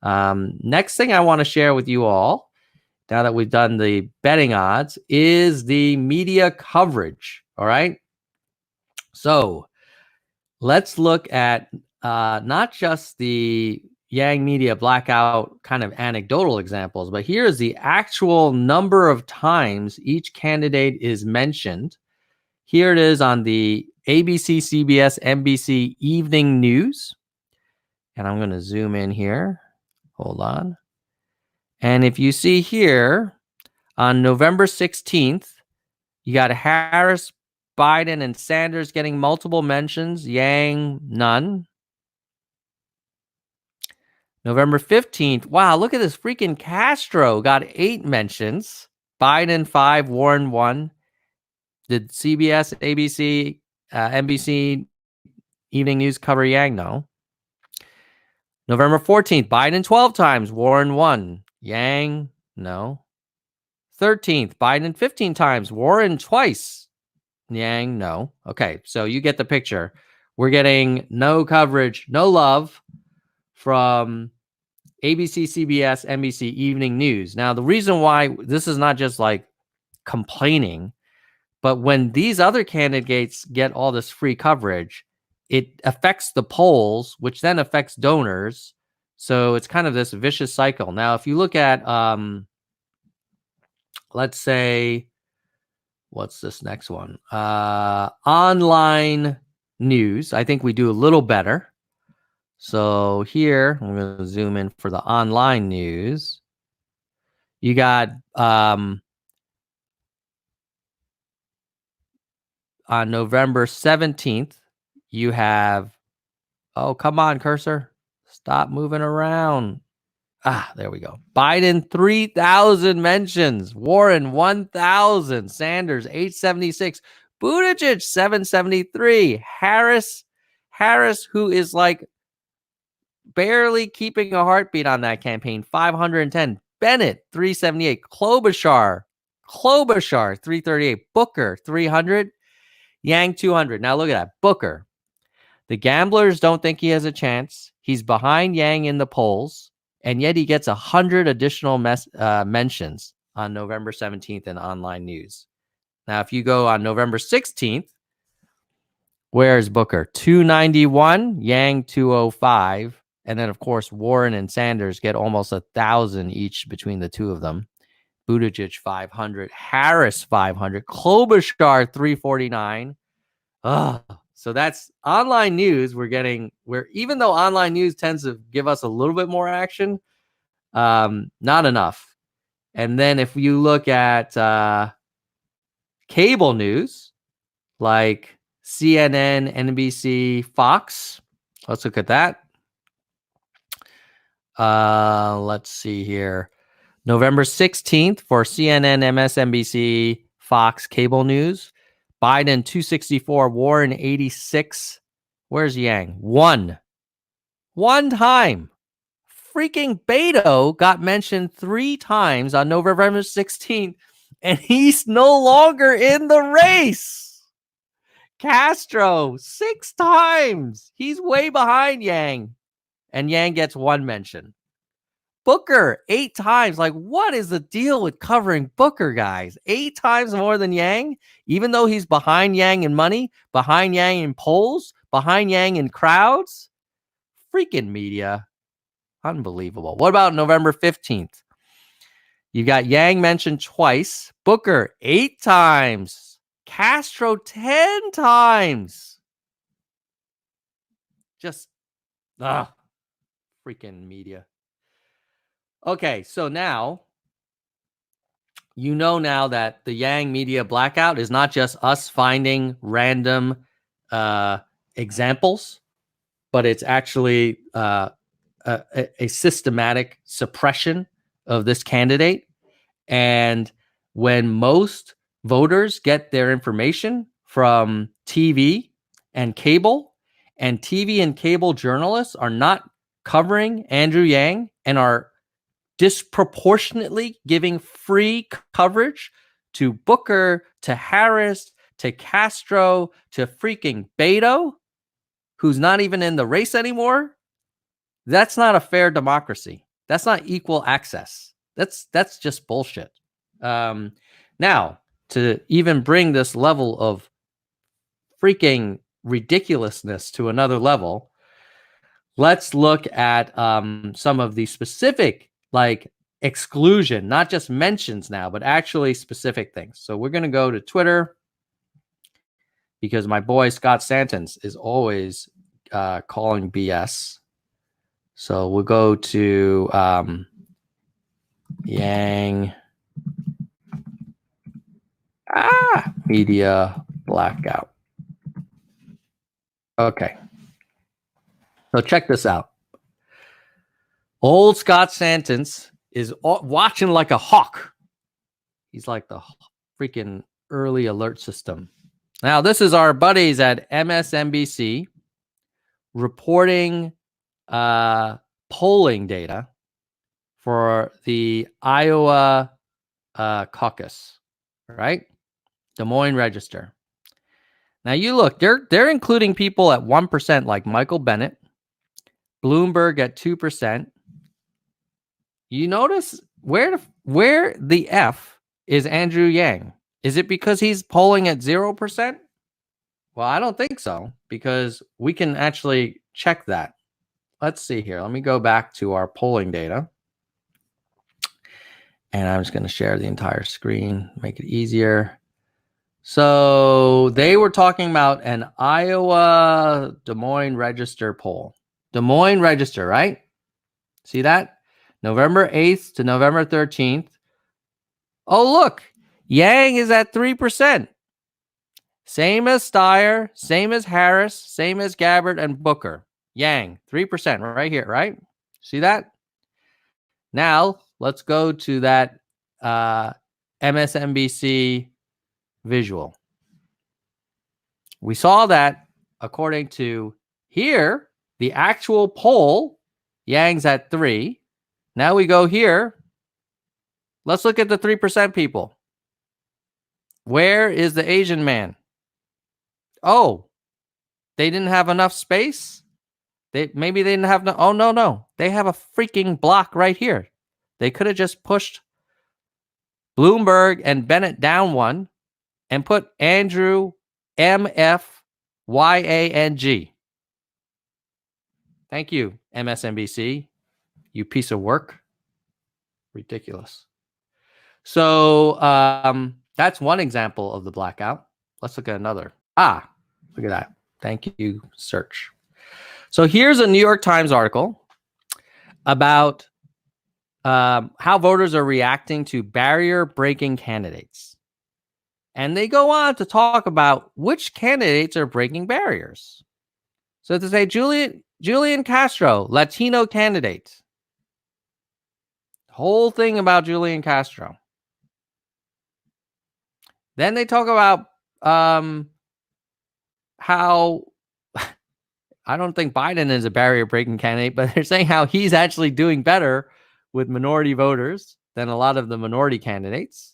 Next thing I want to share with you all, now that we've done the betting odds, is the media coverage. All right. So let's look at not just the Yang Media Blackout kind of anecdotal examples, but here's the actual number of times each candidate is mentioned. Here it is on the ABC, CBS, NBC Evening News. And I'm going to zoom in here. Hold on. And if you see here, on November 16th, you got Harris, Biden, and Sanders getting multiple mentions. Yang, none. November 15th, wow, look at this. Freaking Castro got 8 mentions. Biden, 5. Warren, 1. Did CBS, ABC, NBC Evening News cover Yang? No. November 14th, Biden 12 times. Warren, 1. Yang, no. 13th, Biden 15 times. Warren, twice. Yang, no. Okay, so you get the picture. We're getting no coverage, no love from ABC, CBS, NBC Evening News. Now, the reason why this is not just like complaining, but when these other candidates get all this free coverage, it affects the polls, which then affects donors. So it's kind of this vicious cycle. Now, if you look at, let's say, what's this next one? Online news. I think we do a little better. So here, I'm going to zoom in for the online news. You got on November 17th, you have, oh, come on, cursor. Stop moving around. There we go. Biden, 3,000 mentions. Warren, 1,000. Sanders, 876. Buttigieg, 773. Harris, who is like barely keeping a heartbeat on that campaign, 510. Bennett, 378. Klobuchar, 338. Booker, 300. Yang, 200. Now look at that. Booker. The gamblers don't think he has a chance. He's behind Yang in the polls, and yet he gets 100 additional mentions on November 17th in online news. Now, if you go on November 16th, where's Booker? 291, Yang 205. And then, of course, Warren and Sanders get almost 1,000 each between the two of them. Buttigieg, 500. Harris, 500. Klobuchar, 349. So that's online news. Even though online news tends to give us a little bit more action, not enough. And then if you look at cable news, like CNN, NBC, Fox, let's look at that. Let's see here. November 16th for CNN, MSNBC, Fox cable news. Biden 264, Warren 86. Where's Yang? One time. Freaking Beto got mentioned 3 times on November 16th, and he's no longer in the race. Castro 6 times. He's way behind Yang, and Yang gets 1 mention. Booker 8 times. Like, what is the deal with covering Booker, guys? 8 times more than Yang, even though he's behind Yang in money, behind Yang in polls, behind Yang in crowds. Freaking media. Unbelievable. What about November 15th? You got Yang mentioned twice. Booker 8 times. Castro 10 times. Just, freaking media. Okay, so now, you know now that the Yang Media Blackout is not just us finding random examples, but it's actually a systematic suppression of this candidate. And when most voters get their information from TV and cable, and TV and cable journalists are not covering Andrew Yang and are disproportionately giving free coverage to Booker, to Harris, to Castro, to freaking Beto, who's not even in the race anymore, that's not a fair democracy. That's not equal access. That's just bullshit. Now, to even bring this level of freaking ridiculousness to another level, let's look at some of the specific, like, exclusion, not just mentions now, but actually specific things. So we're going to go to Twitter, because my boy Scott Santens is always calling BS. So we'll go to Yang Media Blackout. Okay. So check this out. Old Scott Santens is watching like a hawk. He's like the freaking early alert system. Now, this is our buddies at MSNBC reporting polling data for the Iowa caucus, right? Des Moines Register. Now you look, they're including people at 1%, like Michael Bennett, Bloomberg at 2%. You notice where the F is Andrew Yang? Is it because he's polling at 0%? Well, I don't think so, because we can actually check that. Let's see here. Let me go back to our polling data. And I'm just going to share the entire screen, make it easier. So they were talking about an Iowa Des Moines Register poll. Des Moines Register, right? See that? November 8th to November 13th. Oh, look. Yang is at 3%. Same as Steyer, same as Harris, same as Gabbard and Booker. Yang, 3% right here, right? See that? Now, let's go to that MSNBC visual. We saw that according to here, the actual poll, Yang's at 3. Now we go here. Let's look at the 3% people. Where is the Asian man? Oh, they didn't have enough space? Maybe they didn't have no. They have a freaking block right here. They could have just pushed Bloomberg and Bennett down one and put Andrew MFYANG. Thank you, MSNBC. You piece of work. Ridiculous. So that's one example of the blackout. Let's look at another. Look at that. Thank you, search. So here's a New York Times article about how voters are reacting to barrier-breaking candidates. And they go on to talk about which candidates are breaking barriers. So to say Julian Castro, Latino candidate. Whole thing about Julian Castro. Then they talk about how I don't think Biden is a barrier-breaking candidate, but they're saying how he's actually doing better with minority voters than a lot of the minority candidates.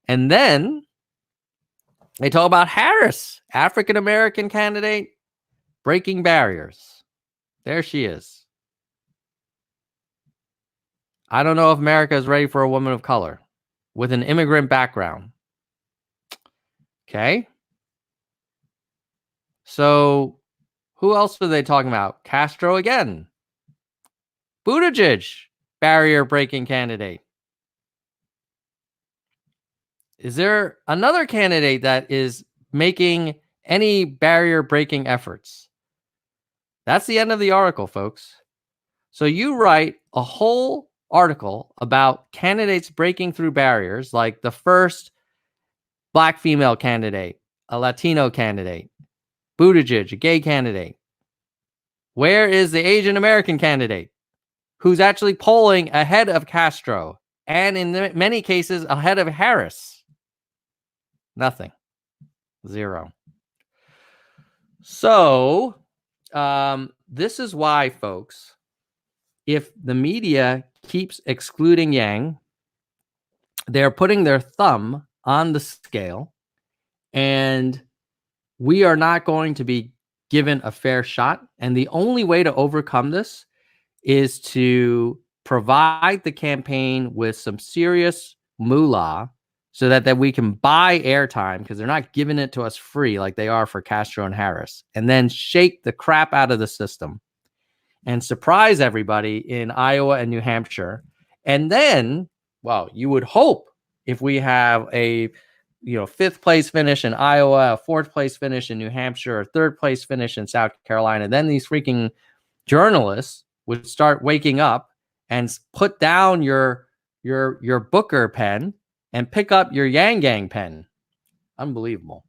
And then they talk about Harris, African-American candidate, breaking barriers. There she is. I don't know if America is ready for a woman of color with an immigrant background. Okay. So who else were they talking about? Castro again. Buttigieg, barrier-breaking candidate. Is there another candidate that is making any barrier-breaking efforts? That's the end of the article, folks. So you write a whole article about candidates breaking through barriers, like the first Black female candidate, a Latino candidate, Buttigieg, a gay candidate. Where is the Asian American candidate who's actually polling ahead of Castro and in many cases ahead of Harris? Nothing. Zero. So this is why, folks, if the media keeps excluding Yang, they're putting their thumb on the scale, and we are not going to be given a fair shot. And the only way to overcome this is to provide the campaign with some serious moolah so that we can buy airtime, because they're not giving it to us free like they are for Castro and Harris, and then shake the crap out of the system and surprise everybody in Iowa and New Hampshire. And then, well, you would hope if we have a fifth place finish in Iowa, a fourth place finish in New Hampshire, a third place finish in South Carolina, then these freaking journalists would start waking up and put down your Booker pen and pick up your Yang Gang pen. Unbelievable.